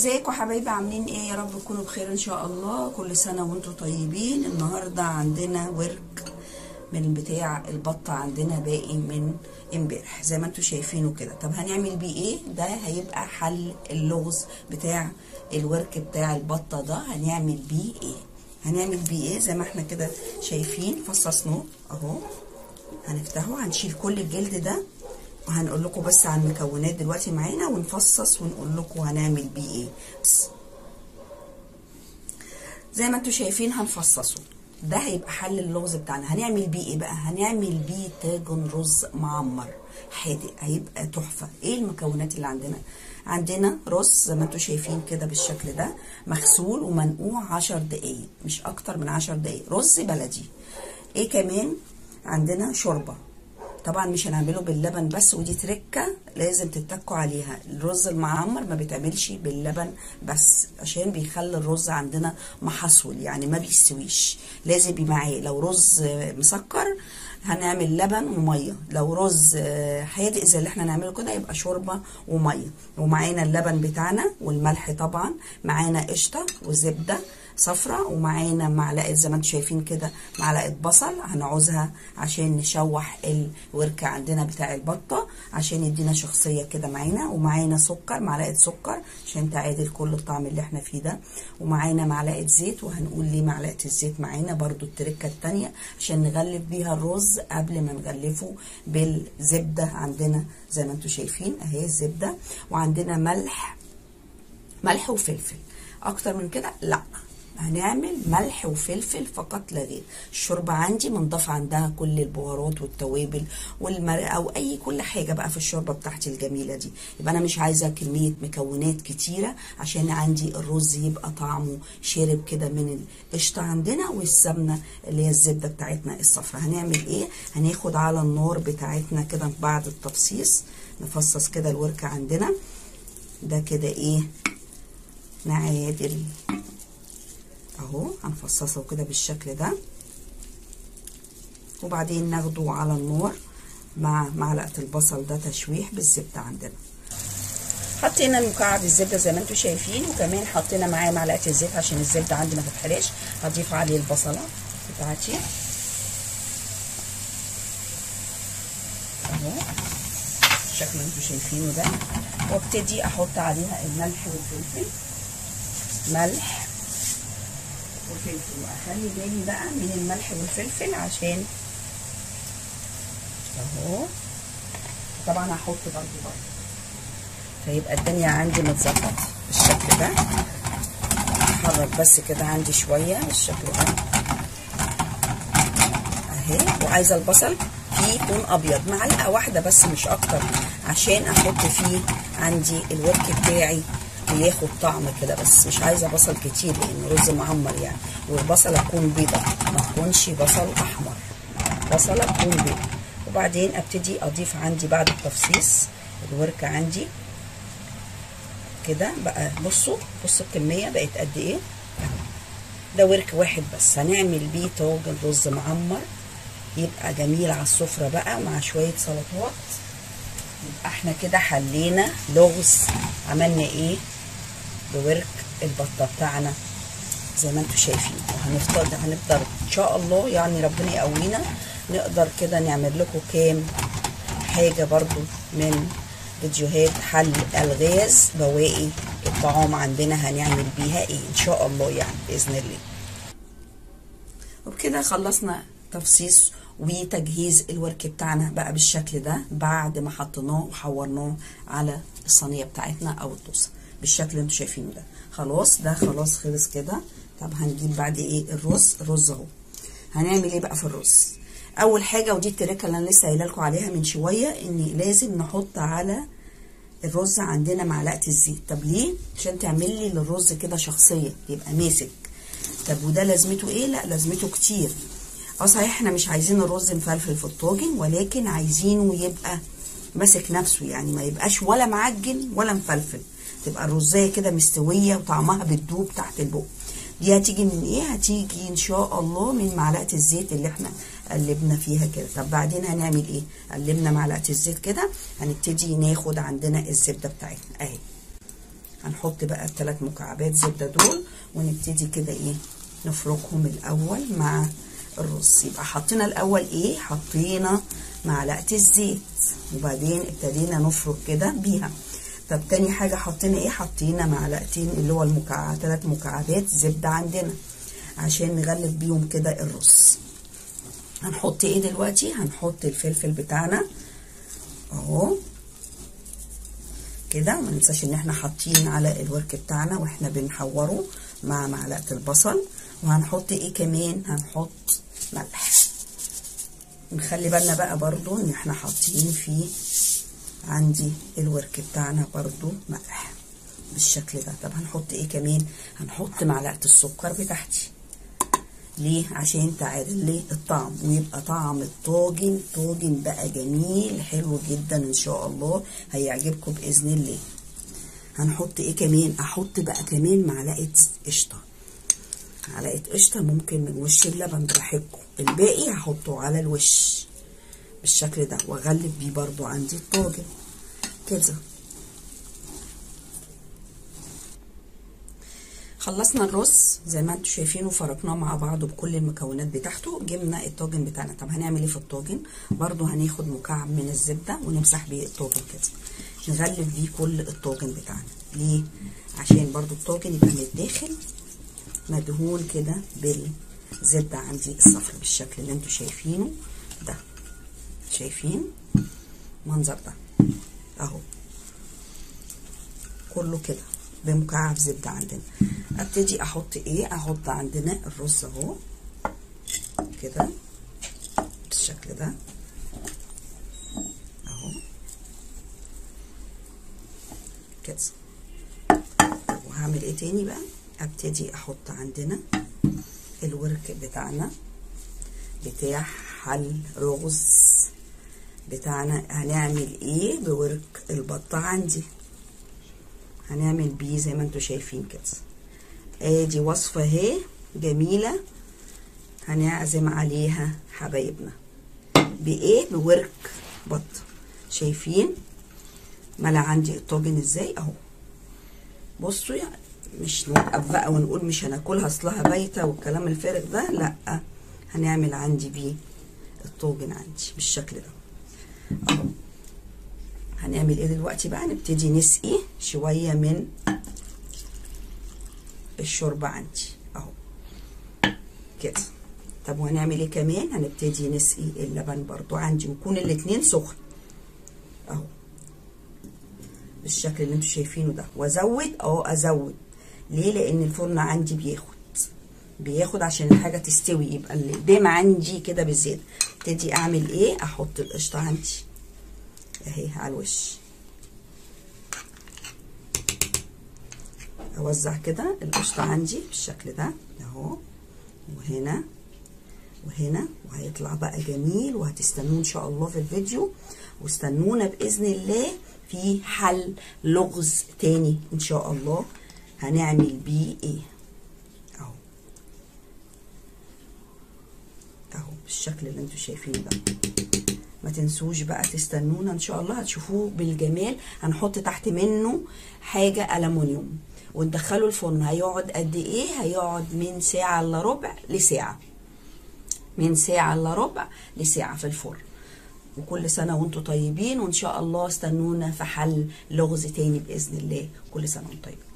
ازيكم حبايبي؟ عاملين ايه؟ يا رب تكونوا بخير ان شاء الله. كل سنه وانتم طيبين. النهارده عندنا ورك من بتاع البطه، عندنا باقي من امبارح زي ما انتم شايفينه كده. طب هنعمل بيه ايه؟ ده هيبقى حل اللغز بتاع الورك بتاع البطه ده. هنعمل بيه ايه؟ هنعمل بيه ايه؟ زي ما احنا كده شايفين فصصناه اهو. هنفتحه، هنشيل كل الجلد ده وهنقول لكم بس عن المكونات دلوقتي معانا، ونفصص ونقول لكم هنعمل بيه ايه. بس زي ما انتم شايفين هنفصصه. ده هيبقى حل اللغز بتاعنا. هنعمل بيه ايه بقى؟ هنعمل بيه طاجن رز معمر حادق، هيبقى تحفه. ايه المكونات اللي عندنا؟ عندنا رز زي ما انتم شايفين كده بالشكل ده، مغسول ومنقوع 10 دقايق، مش اكتر من 10 دقايق، رز بلدي. ايه كمان؟ عندنا شوربه. طبعا مش هنعمله باللبن بس، ودي تركه لازم تتكوا عليها. الرز المعمر ما بيتعملش باللبن بس، عشان بيخلي الرز عندنا محصول، يعني ما بيستويش. لازم يبقى معاه لو رز مسكر هنعمل لبن وميه، لو رز حادق زي اللي احنا نعمله كده يبقى شوربه وميه. ومعانا اللبن بتاعنا والملح طبعا، معانا قشطه وزبده صفراء، ومعانا معلقه زي ما انتم شايفين كده معلقه بصل هنعوزها عشان نشوح الوركه عندنا بتاع البطه عشان يدينا شخصيه كده معانا. ومعانا سكر، معلقه سكر عشان تعادل كل الطعم اللي احنا فيه ده. ومعانا معلقه زيت، وهنقول ليه معلقه الزيت معانا برضو التركه التانيه عشان نغلف بيها الرز قبل ما نغلفه بالزبده. عندنا زي ما انتم شايفين اهي الزبده، وعندنا ملح وفلفل. اكتر من كده لا، هنعمل ملح وفلفل فقط لا غير. الشوربه عندي منضاف عندها كل البهارات والتوابل والمرقه او اي كل حاجه بقى في الشوربه بتاعتي الجميله دي. يبقى انا مش عايزه كميه مكونات كتيره عشان عندي الرز يبقى طعمه شارب كده من القشطه عندنا والسمنه اللي هي الزبده بتاعتنا الصفراء. هنعمل ايه؟ هناخد على النار بتاعتنا كده بعد التفصيص نفصص كده الوركه عندنا ده كده ايه، نعادل اهو. هنفصصه كده بالشكل ده، وبعدين ناخده على النار مع معلقه البصل ده تشويح بالزبده عندنا. حطينا مكعب الزبده زي ما انتم شايفين، وكمان حطينا معاه معلقه الزيت عشان الزبده عندي ما تتحرقش. هضيف عليه البصله بتاعتي اهو بالشكل اللي انتم شايفينه ده، وابتدي احط عليها الملح والفلفل، ملح وفلفل. واخلي بالي بقى من الملح والفلفل عشان اهو. طبعا هحط برضه فيبقى الدنيا عندي متظبطه بالشكل ده. احرك بس كده عندي شويه بالشكل ده اهي. وعايزه البصل فيه يكون ابيض، معلقه واحده بس مش اكتر، عشان احط فيه عندي الورك بتاعي وياخد طعم كده. بس مش عايزه بصل كتير لان رز معمر يعني. والبصله تكون بيضه، ما تكونش بصل احمر، بصله تكون بيضه. وبعدين ابتدي اضيف عندي بعد التفصيص الوركه عندي كده بقى. بصوا الكميه بقت قد ايه. ده ورك واحد بس هنعمل بيه طاجن رز معمر يبقى جميل على السفره بقى مع شويه سلطات. يبقى احنا كده حلينا لغز. عملنا ايه بورك البطه بتاعنا زي ما انتم شايفين. وهنفضل ان شاء الله يعني ربنا يقوينا نقدر كده نعمل لكم كام حاجه برضو من فيديوهات حل الغاز بواقي الطعام عندنا هنعمل بيها ايه ان شاء الله يعني باذن الله. وبكده خلصنا تفصيص وتجهيز الورك بتاعنا بقى بالشكل ده بعد ما حطيناه وحورناه على الصينيه بتاعتنا او الطاسه بالشكل اللي انتوا شايفينه ده. خلاص ده خلاص خلص كده. طب هنجيب بعد ايه الرز اهو. هنعمل ايه بقى في الرز؟ اول حاجه، ودي التركه اللي انا لسه قايله لكم عليها من شويه، ان لازم نحط على الرز عندنا معلقه الزيت. طب ليه؟ عشان تعمل لي للرز كده شخصيه، يبقى ماسك. طب وده لازمته ايه؟ لا لازمته كتير. صحيح احنا مش عايزين الرز مفلفل في الطاجن، ولكن عايزينه يبقى ماسك نفسه، يعني ما يبقاش ولا معجن ولا مفلفل، تبقى الرزايه كده مستويه وطعمها بتدوب تحت البق. دي هتيجي من ايه؟ هتيجي ان شاء الله من معلقه الزيت اللي احنا قلبنا فيها كده. طب بعدين هنعمل ايه؟ قلبنا معلقه الزيت كده، هنبتدي ناخد عندنا الزبده بتاعتنا اهي. هنحط بقى ال3 مكعبات زبده دول ونبتدي كده ايه نفركهم الاول مع الرز. يبقى حطينا الاول ايه، حطينا معلقه الزيت وبعدين ابتدينا نفرك كده بيها. طب تاني حاجه حطينا ايه، حطينا معلقتين اللي هو 3 مكعبات زبده عندنا عشان نغلف بيهم كده الرز. هنحط ايه دلوقتي، هنحط الفلفل بتاعنا اهو كده، وما ننساش ان احنا حاطين على الورك بتاعنا واحنا بنحوره مع معلقه البصل. وهنحط ايه كمان، هنحط ملح. نخلي بالنا بقى برضو ان احنا حاطين فيه عندي الورك بتاعنا برضو ملح بالشكل ده. طب هنحط ايه كمان، هنحط معلقه السكر بتاعتي. ليه؟ عشان تعادل ليه الطعم ويبقى طعم الطاجن بقى جميل حلو جدا ان شاء الله هيعجبكم باذن الله. هنحط ايه كمان، احط بقى كمان معلقه قشطه. معلقه قشطه ممكن من وش اللبن براحتكم، الباقي هحطه على الوش بالشكل ده واغلف بيه برضو عندي الطاجن كده. خلصنا الرز زي ما انتم شايفين وفركناه مع بعضه بكل المكونات بتاعته. جبنا الطاجن بتاعنا. طب هنعمل ايه في الطاجن، برضو هناخد مكعب من الزبده ونمسح بيه الطاجن كده، نغلف بيه كل الطاجن بتاعنا. ليه؟ عشان برضو الطاجن يبقى من الداخل مدهون كده بالزبده عندي الصفرا بالشكل اللي انتم شايفينه ده. شايفين المنظر ده اهو كله كده بمكعب زبده عندنا. ابتدي احط ايه، احط عندنا الرز اهو كده بالشكل ده اهو كده. وهعمل ايه تاني بقى، ابتدي احط عندنا الورك بتاعنا بتاع حل رز بتاعنا. هنعمل ايه بورك البطه عندي، هنعمل بيه زي ما انتم شايفين كده. ادي وصفه اهي جميله هنعزم عليها حبايبنا بايه، بورك بط. شايفين ملا عندي الطاجن ازاي اهو. بصوا يعني مش نوقف بقى ونقول مش هناكلها اصلها بايته والكلام الفارغ ده، لا هنعمل عندي بيه الطاجن عندي بالشكل ده اهو. هنعمل ايه دلوقتي بقى، نبتدي نسقي شويه من الشوربه عندي اهو كده. طب وهنعمل ايه كمان، هنبتدي نسقي اللبن برضو عندي ويكون الاتنين سخن اهو بالشكل اللي انتوا شايفينه ده. وازود ازود ليه، لان الفرن عندي بياخد عشان الحاجه تستوي، يبقى القدام عندي كده بالزياده. ابتدي اعمل ايه، احط القشطه عندي اهي على الوش، اوزع كده القشطه عندي بالشكل ده اهو، وهنا وهنا، وهيطلع بقى جميل. وهتستنوه ان شاء الله في الفيديو، واستنونا باذن الله في حل لغز تاني ان شاء الله هنعمل بيه ايه اهو اهو بالشكل اللي انتوا شايفينه ده. ما تنسوش بقى تستنونا ان شاء الله هتشوفوه بالجمال. هنحط تحت منه حاجه ألمونيوم وندخله الفرن. هيقعد قد ايه، هيقعد من ساعه الا ربع لساعه، من ساعه الا ربع لساعه في الفرن. وكل سنه وانتم طيبين، وان شاء الله استنونا في حل لغز تاني باذن الله. كل سنه وانتم طيبين.